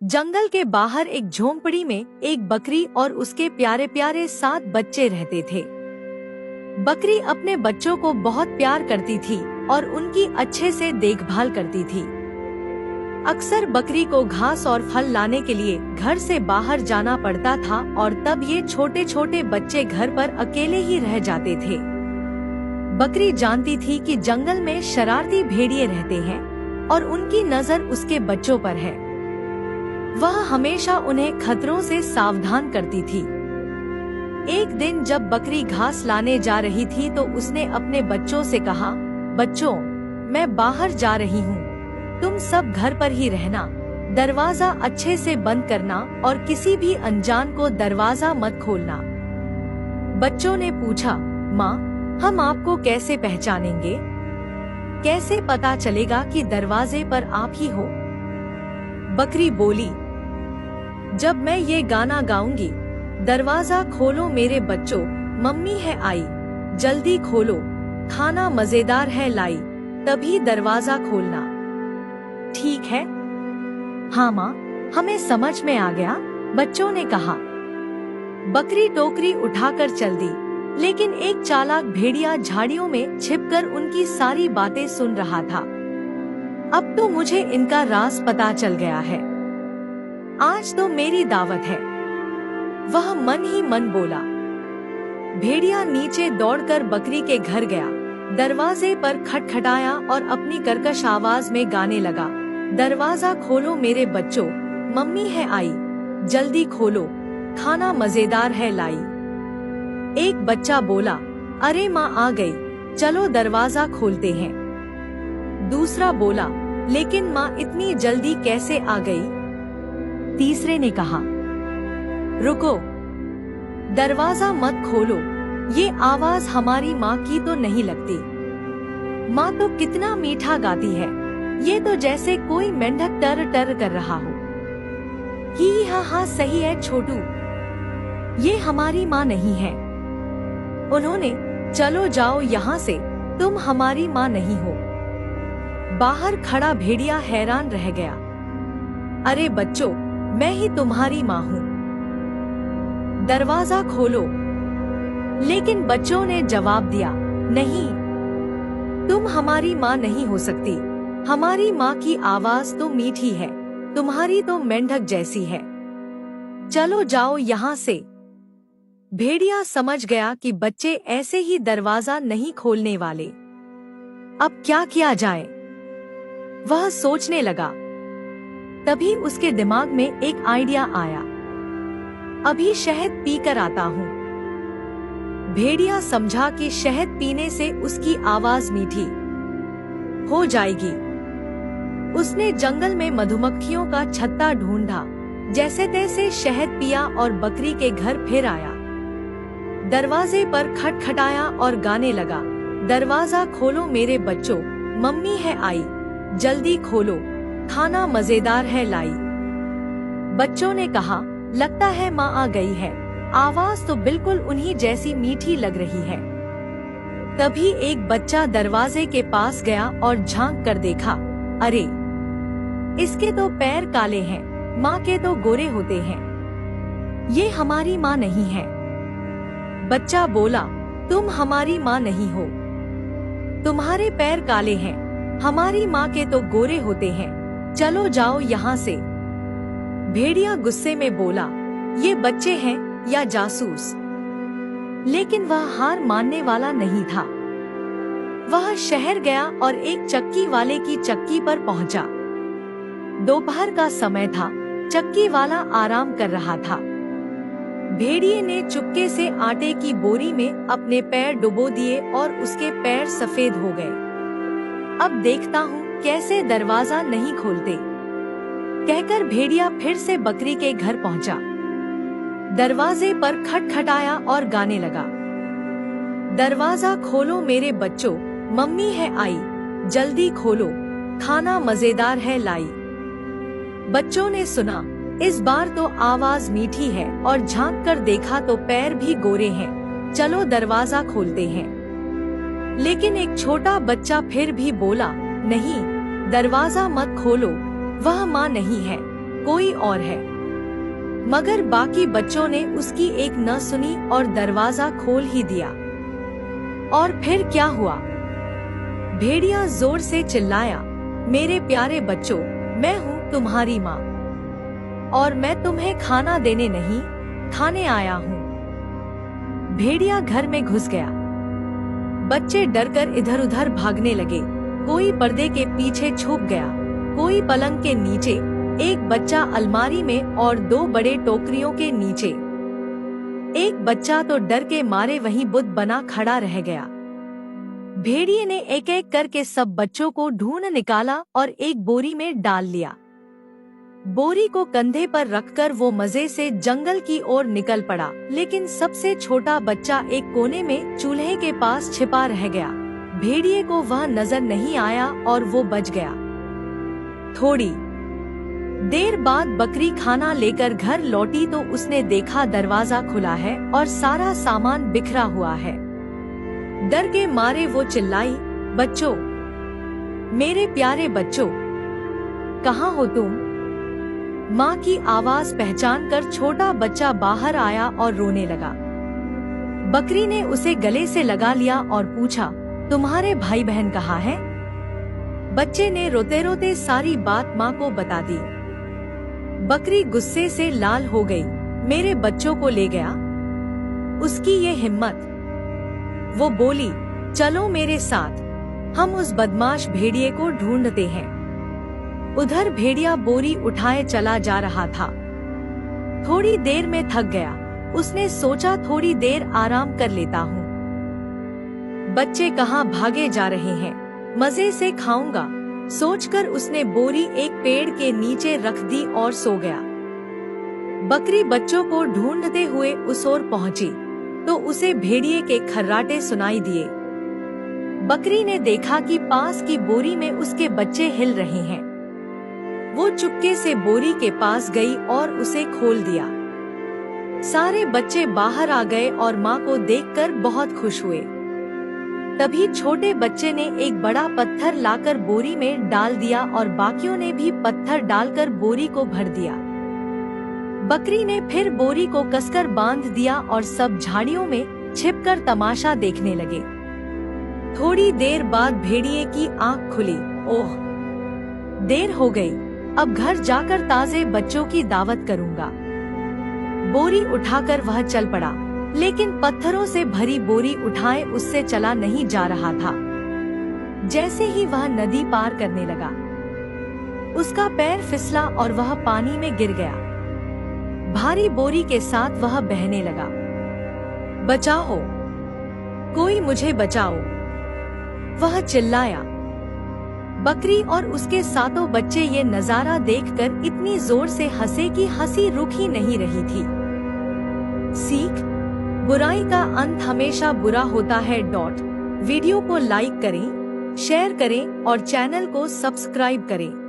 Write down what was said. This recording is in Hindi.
जंगल के बाहर एक झोंपड़ी में एक बकरी और उसके प्यारे प्यारे 7 बच्चे रहते थे। बकरी अपने बच्चों को बहुत प्यार करती थी और उनकी अच्छे से देखभाल करती थी। अक्सर बकरी को घास और फल लाने के लिए घर से बाहर जाना पड़ता था और तब ये छोटे छोटे बच्चे घर पर अकेले ही रह जाते थे। बकरी जानती थी कि जंगल में शरारती भेड़िए रहते हैं और उनकी नजर उसके बच्चों पर है। वह हमेशा उन्हें खतरों से सावधान करती थी। एक दिन जब बकरी घास लाने जा रही थी तो उसने अपने बच्चों से कहा, बच्चों, मैं बाहर जा रही हूँ, तुम सब घर पर ही रहना, दरवाजा अच्छे से बंद करना और किसी भी अनजान को दरवाजा मत खोलना। बच्चों ने पूछा, माँ, हम आपको कैसे पहचानेंगे? कैसे पता चलेगा कि दरवाजे पर आप ही हो? बकरी बोली, जब मैं ये गाना गाऊंगी, दरवाजा खोलो मेरे बच्चों, मम्मी है आई, जल्दी खोलो, खाना मजेदार है लाई, तभी दरवाजा खोलना। ठीक है? हाँ माँ, हमें समझ में आ गया, बच्चों ने कहा। बकरी टोकरी उठाकर चल दी, लेकिन एक चालाक भेड़िया झाड़ियों में छिपकर उनकी सारी बातें सुन रहा था। अब तो मुझे इनका राज पता चल गया है, आज तो मेरी दावत है, वह मन ही मन बोला। भेड़िया नीचे दौड़कर बकरी के घर गया, दरवाजे पर खटखटाया और अपनी कर्कश आवाज में गाने लगा, दरवाजा खोलो मेरे बच्चों, मम्मी है आई, जल्दी खोलो, खाना मजेदार है लाई। एक बच्चा बोला, अरे माँ आ गई, चलो दरवाजा खोलते हैं। दूसरा बोला, लेकिन माँ इतनी जल्दी कैसे आ गई? तीसरे ने कहा, रुको, दरवाजा मत खोलो, ये आवाज हमारी माँ की तो नहीं लगती। माँ तो कितना मीठा गाती है, ये तो जैसे कोई मेंढक टर टर कर रहा हो। ही हाँ, सही है छोटू, ये हमारी माँ नहीं है। उन्होंने, चलो जाओ यहाँ से, तुम हमारी माँ नहीं हो। बाहर खड़ा भेड़िया हैरान रह गया, अरे बच्चों, मैं ही तुम्हारी माँ हूँ, दरवाजा खोलो। लेकिन बच्चों ने जवाब दिया, नहीं, तुम हमारी माँ नहीं हो सकती, हमारी माँ की आवाज तो मीठी है, तुम्हारी तो मेंढक जैसी है, चलो जाओ यहाँ से। भेड़िया समझ गया कि बच्चे ऐसे ही दरवाजा नहीं खोलने वाले। अब क्या किया जाए? वह सोचने लगा। तभी उसके दिमाग में एक आइडिया आया, अभी शहद पीकर आता हूँ। भेड़िया समझा कि शहद पीने से उसकी आवाज मीठी हो जाएगी। उसने जंगल में मधुमक्खियों का छत्ता ढूंढा, जैसे तैसे शहद पिया और बकरी के घर फिर आया। दरवाजे पर खटखटाया और गाने लगा, दरवाजा खोलो मेरे बच्चों, मम्मी है आई, जल्दी खोलो, खाना मजेदार है लाई। बच्चों ने कहा, लगता है माँ आ गई है, आवाज तो बिल्कुल उन्हीं जैसी मीठी लग रही है। तभी एक बच्चा दरवाजे के पास गया और झांक कर देखा, अरे, इसके तो पैर काले हैं, माँ के तो गोरे होते हैं, ये हमारी माँ नहीं है। बच्चा बोला, तुम हमारी माँ नहीं हो, तुम्हारे पैर काले हैं, हमारी माँ के तो गोरे होते हैं, चलो जाओ यहाँ से। भेड़िया गुस्से में बोला, ये बच्चे हैं या जासूस? लेकिन वह हार मानने वाला नहीं था। वह शहर गया और एक चक्की वाले की चक्की पर पहुंचा। दोपहर का समय था, चक्की वाला आराम कर रहा था। भेड़िए ने चुपके से आटे की बोरी में अपने पैर डुबो दिए और उसके पैर सफेद हो गए। अब देखता हूँ कैसे दरवाजा नहीं खोलते, कहकर भेड़िया फिर से बकरी के घर पहुंचा। दरवाजे पर खटखटाया और गाने लगा, दरवाजा खोलो मेरे बच्चों, मम्मी है आई, जल्दी खोलो, खाना मजेदार है लाई। बच्चों ने सुना, इस बार तो आवाज मीठी है और झांक कर देखा तो पैर भी गोरे हैं, चलो दरवाजा खोलते हैं। लेकिन एक छोटा बच्चा फिर भी बोला, नहीं, दरवाजा मत खोलो, वह माँ नहीं है, कोई और है। मगर बाकी बच्चों ने उसकी एक न सुनी और दरवाजा खोल ही दिया। और फिर क्या हुआ? भेड़िया जोर से चिल्लाया, मेरे प्यारे बच्चों, मैं हूँ तुम्हारी माँ और मैं तुम्हें खाना देने नहीं, खाने आया हूँ। भेड़िया घर में घुस गया। बच्चे डरकर इधर उधर भागने लगे। कोई पर्दे के पीछे छुप गया, कोई पलंग के नीचे, एक बच्चा अलमारी में और 2 बड़े टोकरियों के नीचे। एक बच्चा तो डर के मारे वहीं बुत बना खड़ा रह गया। भेड़िए ने एक एक करके सब बच्चों को ढूंढ निकाला और एक बोरी में डाल लिया। बोरी को कंधे पर रखकर वो मजे से जंगल की ओर निकल पड़ा, लेकिन सबसे छोटा बच्चा एक कोने में चूल्हे के पास छिपा रह गया। भेड़िए को वह नजर नहीं आया और वो बच गया। थोड़ी देर बाद बकरी खाना लेकर घर लौटी तो उसने देखा दरवाजा खुला है और सारा सामान बिखरा हुआ है। डर के मारे वो चिल्लाई, बच्चों, मेरे प्यारे बच्चों, कहाँ हो तुम? माँ की आवाज पहचान कर छोटा बच्चा बाहर आया और रोने लगा। बकरी ने उसे गले से लगा लिया और पूछा, तुम्हारे भाई बहन कहाँ हैं? बच्चे ने रोते रोते सारी बात माँ को बता दी। बकरी गुस्से से लाल हो गई। मेरे बच्चों को ले गया? उसकी ये हिम्मत! वो बोली, चलो मेरे साथ, हम उस बदमाश भेड़िए को ढूंढते हैं। उधर भेड़िया बोरी उठाए चला जा रहा था। थोड़ी देर में थक गया। उसने सोचा थोड़ी देर आराम कर लेता हूँ। बच्चे कहाँ भागे जा रहे हैं, मजे से खाऊंगा, सोचकर उसने बोरी एक पेड़ के नीचे रख दी और सो गया। बकरी बच्चों को ढूंढते हुए उस ओर पहुंची तो उसे भेड़िए के खर्राटे सुनाई दिए। बकरी ने देखा कि पास की बोरी में उसके बच्चे हिल रहे हैं। वो चुपके से बोरी के पास गई और उसे खोल दिया। सारे बच्चे बाहर आ गए और माँ को देखकर बहुत खुश हुए। तभी छोटे बच्चे ने एक बड़ा पत्थर लाकर बोरी में डाल दिया और बाकियों ने भी पत्थर डालकर बोरी को भर दिया। बकरी ने फिर बोरी को कसकर बांध दिया और सब झाड़ियों में छिपकर तमाशा देखने लगे। थोड़ी देर बाद भेड़िए की आंख खुली। ओह, देर हो गई, अब घर जाकर ताजे बच्चों की दावत करूंगा। बोरी उठाकर वह चल पड़ा, लेकिन पत्थरों से भरी बोरी उठाए उससे चला नहीं जा रहा था। जैसे ही वह नदी पार करने लगा, उसका पैर फिसला और वह पानी में गिर गया। भारी बोरी के साथ वह बहने लगा। बचाओ, कोई मुझे बचाओ, वह चिल्लाया। बकरी और उसके सातों बच्चे ये नजारा देखकर इतनी जोर से हंसे कि हंसी रुक ही नहीं रही थी। सीख, बुराई का अंत हमेशा बुरा होता है। वीडियो को लाइक करें, शेयर करें और चैनल को सब्सक्राइब करें।